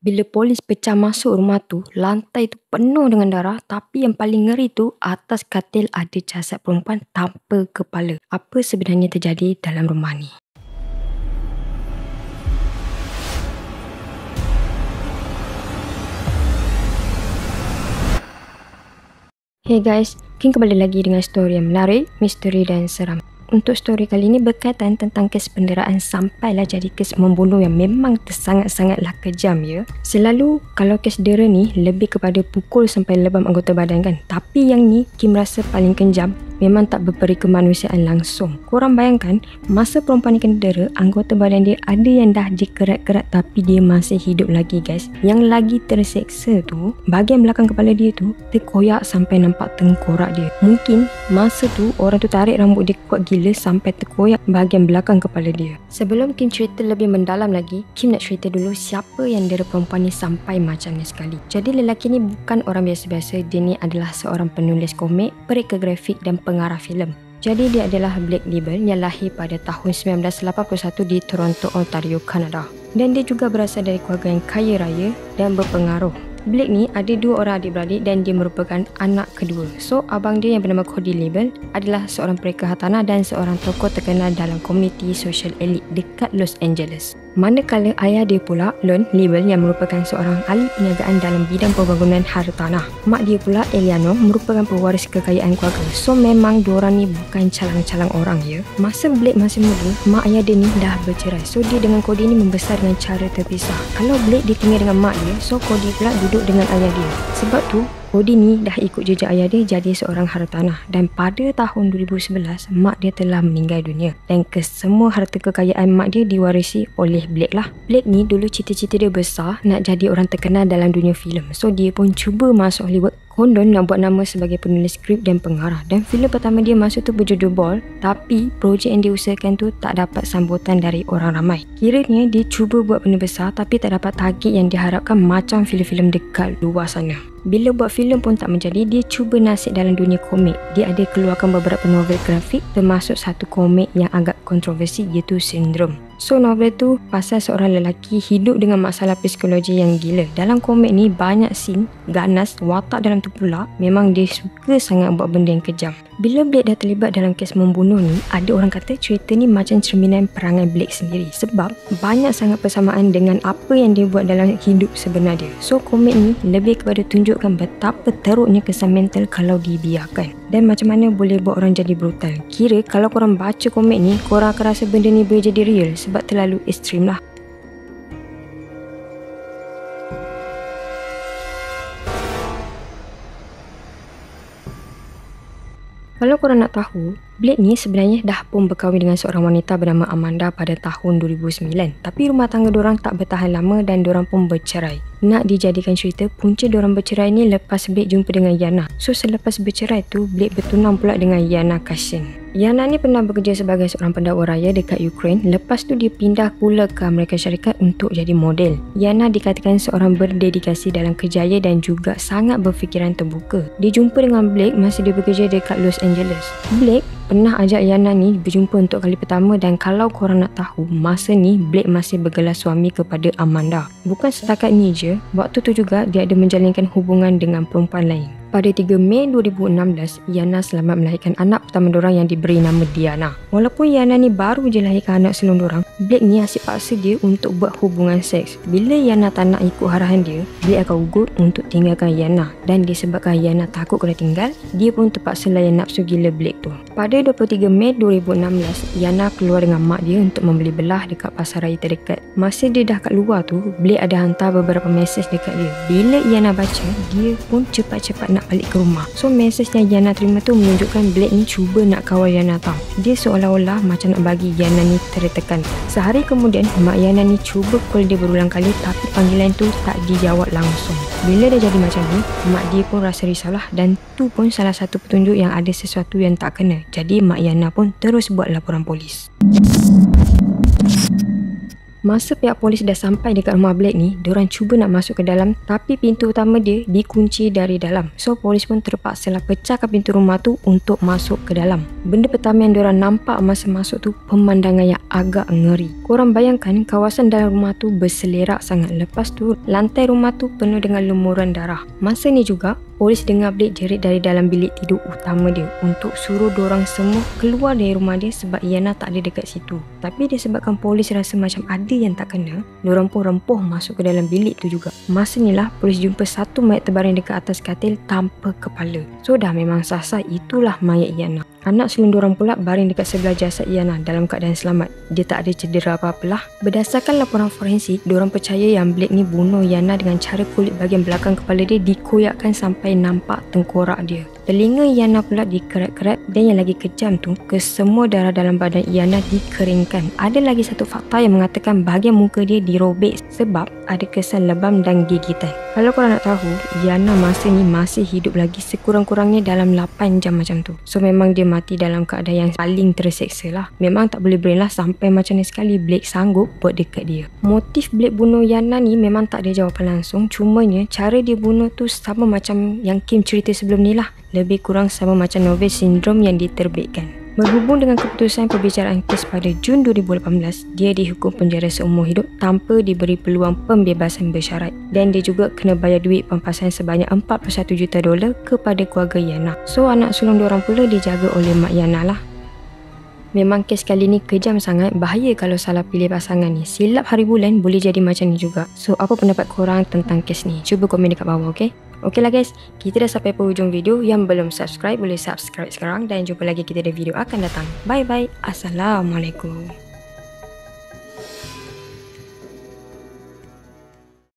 Bila polis pecah masuk rumah tu, lantai tu penuh dengan darah, tapi yang paling ngeri tu, atas katil ada jasad perempuan tanpa kepala. Apa sebenarnya terjadi dalam rumah ni? Hey guys, King kembali lagi dengan story yang menarik, misteri dan seram. Untuk story kali ini berkaitan tentang kes penderaan sampailah jadi kes membunuh yang memang sangat-sangatlah kejam ya. Selalu kalau kes dera ni lebih kepada pukul sampai lebam anggota badan kan. Tapi yang ni Kim rasa paling kejam, memang tak berperi kemanusiaan langsung. Korang bayangkan masa perempuan ni kena dera, anggota badan dia ada yang dah dikerat-kerat tapi dia masih hidup lagi guys. Yang lagi terseksa tu, bahagian belakang kepala dia tu terkoyak sampai nampak tengkorak dia. Mungkin masa tu orang tu tarik rambut dia kuat gila sampai terkoyak bahagian belakang kepala dia. Sebelum Kim cerita lebih mendalam lagi, Kim nak cerita dulu siapa yang dera perempuan ni sampai macam ni sekali. Jadi lelaki ni bukan orang biasa-biasa, dia ni adalah seorang penulis komik, pereka grafik dan pengarah filem. Jadi dia adalah Blake Libel yang lahir pada tahun 1981 di Toronto, Ontario, Kanada. Dan dia juga berasal dari keluarga yang kaya raya dan berpengaruh. Blake ni ada dua orang adik-beradik dan dia merupakan anak kedua. So, abang dia yang bernama Cody Libel adalah seorang pereka hartanah dan seorang tokoh terkenal dalam komuniti sosial elit dekat Los Angeles. Manakala ayah dia pula, Lon Libel, yang merupakan seorang ahli perniagaan dalam bidang pembangunan hartanah. Mak dia pula, Eleanor, merupakan pewaris kekayaan keluarga. So, memang diorang ni bukan calang-calang orang ya. Masa Blake masih muda, mak ayah dia ni dah bercerai. So, dia dengan Cody ni membesar dengan cara terpisah. Kalau Blake dia tinggal dengan mak dia, so Cody pula duduk dengan ayah dia. Sebab tu, Cody ni dah ikut jejak ayah dia jadi seorang hartanah. Dan pada tahun 2011, mak dia telah meninggal dunia. Dan kesemua harta kekayaan mak dia diwarisi oleh Blake lah. Blake ni dulu cita-cita dia besar nak jadi orang terkenal dalam dunia filem. So dia pun cuba masuk Hollywood. Konon nak buat nama sebagai penulis skrip dan pengarah. Dan filem pertama dia masuk tu berjudul Ball. Tapi projek yang dia usahakan tu tak dapat sambutan dari orang ramai. Kiranya dia cuba buat benda besar tapi tak dapat target yang diharapkan macam filem-filem dekat luar sana. Bila buat filem pun tak menjadi, dia cuba nasib dalam dunia komik. Dia ada keluarkan beberapa novel grafik termasuk satu komik yang agak kontroversi iaitu Syndrome. So novel tu pasal seorang lelaki hidup dengan masalah psikologi yang gila. Dalam komik ni banyak scene ganas, watak dalam tu pula memang dia suka sangat buat benda yang kejam. Bila Blake dah terlibat dalam kes membunuh ni, ada orang kata cerita ni macam cerminan perangai Blake sendiri. Sebab banyak sangat persamaan dengan apa yang dia buat dalam hidup sebenar dia. So komik ni lebih kepada tunjukkan betapa teruknya kesan mental kalau dibiarkan. Dan macam mana boleh buat orang jadi brutal. Kira kalau korang baca komik ni, korang akan rasa benda ni boleh jadi real sebab terlalu ekstrim lah. Kalau korang nak tahu, Blake ni sebenarnya dah pun berkahwin dengan seorang wanita bernama Amanda pada tahun 2009. Tapi rumah tangga diorang tak bertahan lama dan diorang pun bercerai. Nak dijadikan cerita, punca diorang bercerai ni lepas Blake jumpa dengan Yana. So selepas bercerai tu, Blake bertunang pula dengan Yana Kashin. Yana ni pernah bekerja sebagai seorang pendakwa raya dekat Ukraine. Lepas tu dia pindah pula ke Amerika Syarikat untuk jadi model. Yana dikatakan seorang berdedikasi dalam kerjaya dan juga sangat berfikiran terbuka. Dia jumpa dengan Blake masa dia bekerja dekat Los Angeles. Blake pernah ajak Yana ni berjumpa untuk kali pertama dan kalau korang nak tahu, masa ni Blake masih bergelar suami kepada Amanda. Bukan setakat ni je, waktu tu juga dia ada menjalinkan hubungan dengan perempuan lain. Pada 3 Mei 2016, Yana selamat melahirkan anak pertama diorang yang diberi nama Diana. Walaupun Yana ni baru je lahirkan anak sulung diorang, Blake ni asyik paksa dia untuk buat hubungan seks. Bila Yana tak nak ikut arahan dia, Blake akan ugut untuk tinggalkan Yana. Dan disebabkan Yana takut kena tinggal, dia pun terpaksa layan nafsu gila Blake tu. Pada 23 Mei 2016, Yana keluar dengan mak dia untuk membeli belah dekat pasar raya terdekat. Masa dia dah kat luar tu, Blake ada hantar beberapa mesej dekat dia. Bila Yana baca, dia pun cepat-cepat nak balik ke rumah. So mesej yang Yana terima tu menunjukkan Blake ni cuba nak kawal Yana tau. Dia seolah-olah macam nak bagi Yana ni tertekan. Sehari kemudian, mak Yana ni cuba call dia berulang kali tapi panggilan tu tak dijawab langsung. Bila dah jadi macam ni, mak dia pun rasa risaulah dan tu pun salah satu petunjuk yang ada sesuatu yang tak kena. Jadi mak Yana pun terus buat laporan polis. Masa pihak polis dah sampai dekat rumah Blake ni, diorang cuba nak masuk ke dalam tapi pintu utama dia dikunci dari dalam. So polis pun terpaksalah pecahkan pintu rumah tu untuk masuk ke dalam. Benda pertama yang diorang nampak masa masuk tu pemandangan yang agak ngeri. Korang bayangkan kawasan dalam rumah tu berselerak sangat. Lepas tu lantai rumah tu penuh dengan lumuran darah. Masa ni juga polis dengar Blake jerit dari dalam bilik tidur utama dia untuk suruh diorang semua keluar dari rumah dia sebab Iana tak ada dekat situ. Tapi disebabkan polis rasa macam ada yang tak kena, diorang pun rempuh masuk ke dalam bilik tu juga. Masa ni lah polis jumpa satu mayat terbaring dekat atas katil tanpa kepala. So dah memang sah-sah itulah mayat Iana. Anak sulung diorang pula baring dekat sebelah jasad Iana dalam keadaan selamat. Dia tak ada cedera apa-apalah. Berdasarkan laporan forensik, diorang percaya yang Blake ni bunuh Iana dengan cara kulit bahagian belakang kepala dia dikoyakkan sampai nampak tengkorak dia. Telinga Iana pula dikerat-kerat dan yang lagi kejam tu, kesemua darah dalam badan Iana dikeringkan. Ada lagi satu fakta yang mengatakan bahagian muka dia dirobek sebab ada kesan lebam dan gigitan. Kalau korang nak tahu, Iana masa ni masih hidup lagi sekurang-kurangnya dalam 8 jam macam tu. So memang dia mati dalam keadaan yang paling terseksa lah. Memang tak boleh brain lah sampai macam ni sekali Blake sanggup buat dekat dia. Motif Blake bunuh Iana ni memang tak ada jawapan langsung. Cumanya cara dia bunuh tu sama macam yang Kim cerita sebelum ni lah. Lebih kurang sama macam novel sindrom yang diterbitkan. Berhubung dengan keputusan pembicaraan kes pada Jun 2018, dia dihukum penjara seumur hidup tanpa diberi peluang pembebasan bersyarat. Dan dia juga kena bayar duit pampasan sebanyak $41 juta kepada keluarga Iana. So anak sulung diorang pula dijaga oleh mak Iana lah. Memang kes kali ni kejam sangat, bahaya kalau salah pilih pasangan ni. Silap hari bulan boleh jadi macam ni juga. So apa pendapat korang tentang kes ni? Cuba komen dekat bawah, okay? Okey lah guys, kita dah sampai penghujung video. Yang belum subscribe boleh subscribe sekarang dan jumpa lagi kita di video akan datang. Bye bye. Assalamualaikum.